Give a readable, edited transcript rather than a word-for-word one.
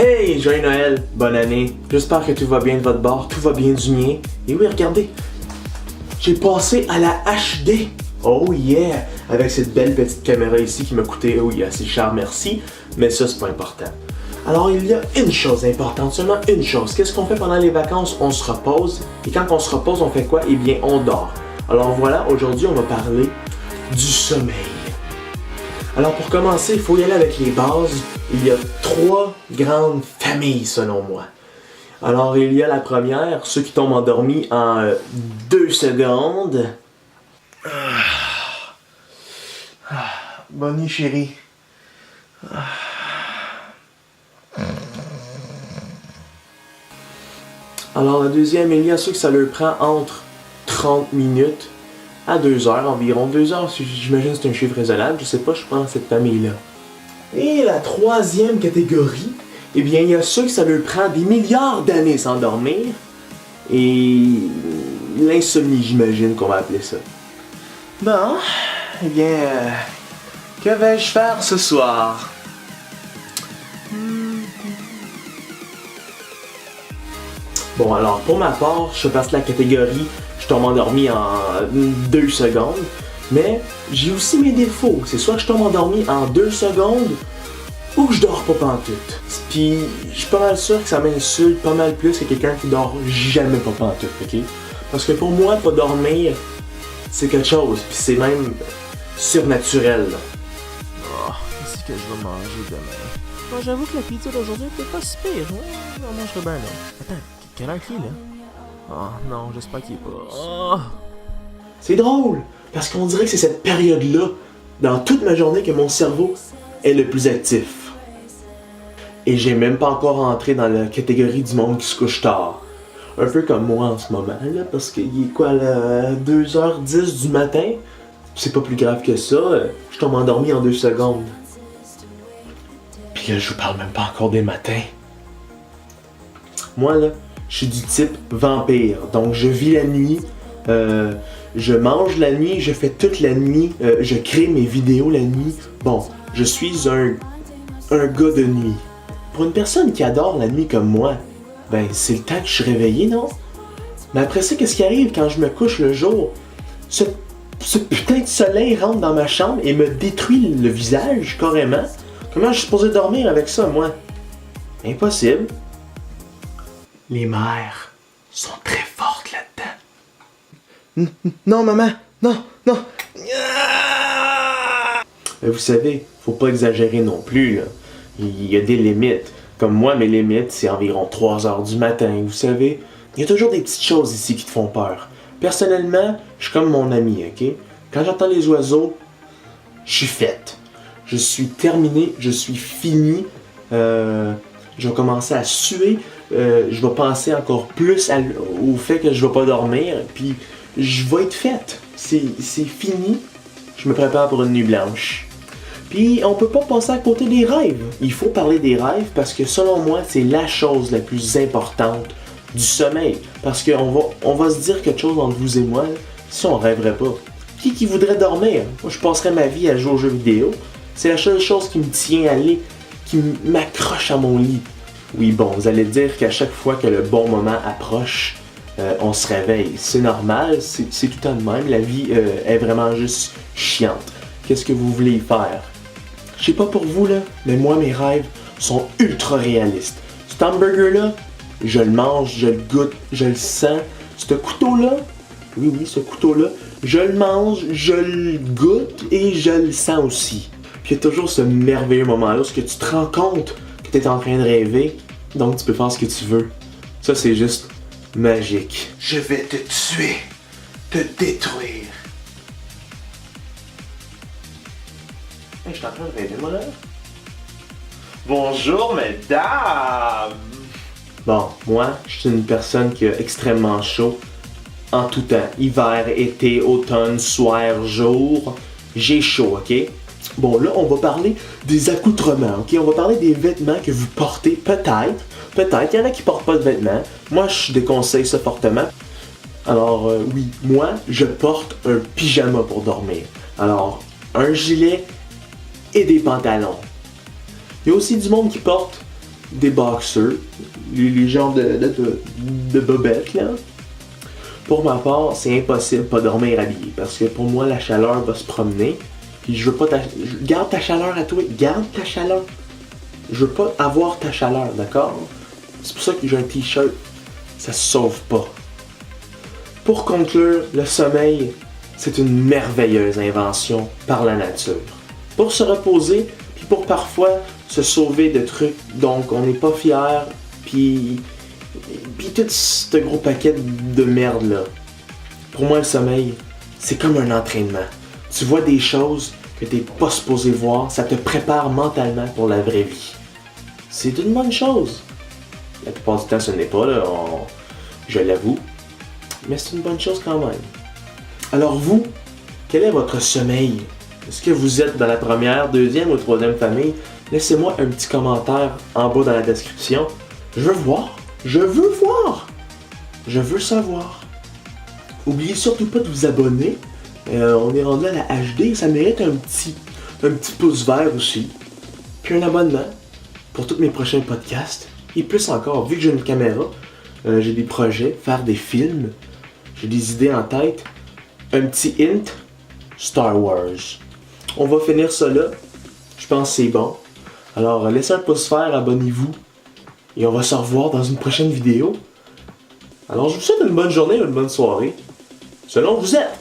Hey, joyeux Noël, bonne année. J'espère que tout va bien de votre bord, tout va bien du mien. Et oui, regardez, j'ai passé à la HD. Oh yeah, avec cette belle petite caméra ici qui m'a coûté, oui, assez cher, merci. Mais ça, c'est pas important. Alors, il y a une chose importante, seulement une chose. Qu'est-ce qu'on fait pendant les vacances? On se repose. Et quand on se repose, on fait quoi? Eh bien, on dort. Alors voilà, aujourd'hui, on va parler du sommeil. Alors pour commencer, il faut y aller avec les bases. Il y a 3 grandes familles selon moi. Alors il y a la première, ceux qui tombent endormis en 2 secondes. Bonne nuit chérie. Alors la deuxième, il y a ceux que ça leur prend entre 30 minutes à 2 heures environ. 2 heures, j'imagine que c'est un chiffre raisonnable, je sais pas, je prends dans cette famille-là. Et la troisième catégorie, eh bien, il y a ceux que ça leur prend des milliards d'années s'endormir. Et l'insomnie, j'imagine qu'on va appeler ça. Bon, eh bien, que vais-je faire ce soir? Bon, alors, pour ma part, je passe la catégorie je tombe endormi en 2 secondes, mais j'ai aussi mes défauts. C'est soit que je tombe endormi en 2 secondes, ou que je dors pas pantoute. Puis, je suis pas mal sûr que ça m'insulte pas mal plus que quelqu'un qui dort jamais pas pantoute, ok? Parce que pour moi, pas dormir, c'est quelque chose, puis c'est même surnaturel. Oh, qu'est-ce que je vais manger demain? Bon, j'avoue que la pizza d'aujourd'hui était pas si pire, hein? On mangerait bien, là. Attends, quelle heure qu'il est, là? Oh non, j'espère qu'il est pas... Oh. C'est drôle, parce qu'on dirait que c'est cette période-là, dans toute ma journée, que mon cerveau est le plus actif. Et j'ai même pas encore entré dans la catégorie du monde qui se couche tard. Un peu comme moi en ce moment, là, parce qu'il est quoi, là, 2h10 du matin? C'est pas plus grave que ça, je tombe endormi en 2 secondes. Puis là, je vous parle même pas encore des matins. Moi, là, je suis du type vampire, donc je vis la nuit, je mange la nuit, je fais toute la nuit, je crée mes vidéos la nuit. Bon, je suis un gars de nuit. Pour une personne qui adore la nuit comme moi, ben c'est le temps que je suis réveillé, non? Mais après ça, qu'est-ce qui arrive quand je me couche le jour? Ce putain de soleil rentre dans ma chambre et me détruit le visage, carrément. Comment je suis supposé dormir avec ça, moi? Impossible. Les mères sont très fortes là-dedans. Non, maman! Non! Non! Mais vous savez, faut pas exagérer non plus, là. Il y a des limites. Comme moi, mes limites, c'est environ 3 heures du matin, vous savez. Il y a toujours des petites choses ici qui te font peur. Personnellement, je suis comme mon ami, ok? Quand j'entends les oiseaux, je suis faite. Je suis terminé, je suis fini. Je vais commencer à suer. Je vais penser encore plus au fait que je vais pas dormir, puis je vais être faite. C'est fini. Je me prépare pour une nuit blanche. Puis on peut pas passer à côté des rêves. Il faut parler des rêves parce que selon moi, c'est la chose la plus importante du sommeil. Parce qu'on va se dire quelque chose entre vous et moi, si on rêverait pas. Qui voudrait dormir? Moi, je passerais ma vie à jouer aux jeux vidéo. C'est la seule chose qui me tient à lit, qui m'accroche à mon lit. Oui, bon, vous allez dire qu'à chaque fois que le bon moment approche, on se réveille. C'est normal, c'est tout le temps de même. La vie est vraiment juste chiante. Qu'est-ce que vous voulez y faire? Je sais pas pour vous, là, mais moi, mes rêves sont ultra réalistes. Cet hamburger-là, je le mange, je le goûte, je le sens. Ce couteau-là, oui, ce couteau-là, je le mange, je le goûte et je le sens aussi. Puis il y a toujours ce merveilleux moment-là, où tu te rends compte que tu es en train de rêver, donc tu peux faire ce que tu veux. Ça, c'est juste magique. Je vais te tuer, te détruire. Hey, je suis en train de rêver, moi, là. Bonjour, mesdames! Bon, moi, je suis une personne qui a extrêmement chaud en tout temps. Hiver, été, automne, soir, jour. J'ai chaud, ok? Bon, là, on va parler des accoutrements, ok? On va parler des vêtements que vous portez, peut-être. Peut-être, il y en a qui portent pas de vêtements. Moi, je déconseille ça fortement. Alors, oui, moi, je porte un pyjama pour dormir. Alors, un gilet et des pantalons. Il y a aussi du monde qui porte des boxers, les genres de bobettes, là. Pour ma part, c'est impossible de pas dormir habillé, parce que pour moi, la chaleur va se promener, puis je veux pas garde ta chaleur à toi, garde ta chaleur. Je veux pas avoir ta chaleur, d'accord? C'est pour ça que j'ai un t-shirt, ça se sauve pas. Pour conclure, le sommeil, c'est une merveilleuse invention par la nature. Pour se reposer, puis pour parfois se sauver de trucs dont on n'est pas fier, puis tout ce gros paquet de merde là. Pour moi, le sommeil, c'est comme un entraînement. Tu vois des choses que t'es pas supposé voir, ça te prépare mentalement pour la vraie vie. C'est une bonne chose. La plupart du temps, ce n'est pas, là, je l'avoue. Mais c'est une bonne chose quand même. Alors vous, quel est votre sommeil? Est-ce que vous êtes dans la première, deuxième ou troisième famille? Laissez-moi un petit commentaire en bas dans la description. Je veux voir. Je veux voir. Je veux savoir. Oubliez surtout pas de vous abonner. On est rendu à la HD. Ça mérite un petit pouce vert aussi. Puis un abonnement pour tous mes prochains podcasts. Et plus encore, vu que j'ai une caméra, j'ai des projets, faire des films. J'ai des idées en tête. Un petit hint, Star Wars. On va finir ça là. Je pense que c'est bon. Alors, laissez un pouce vert, abonnez-vous. Et on va se revoir dans une prochaine vidéo. Alors, je vous souhaite une bonne journée ou une bonne soirée. Selon où vous êtes.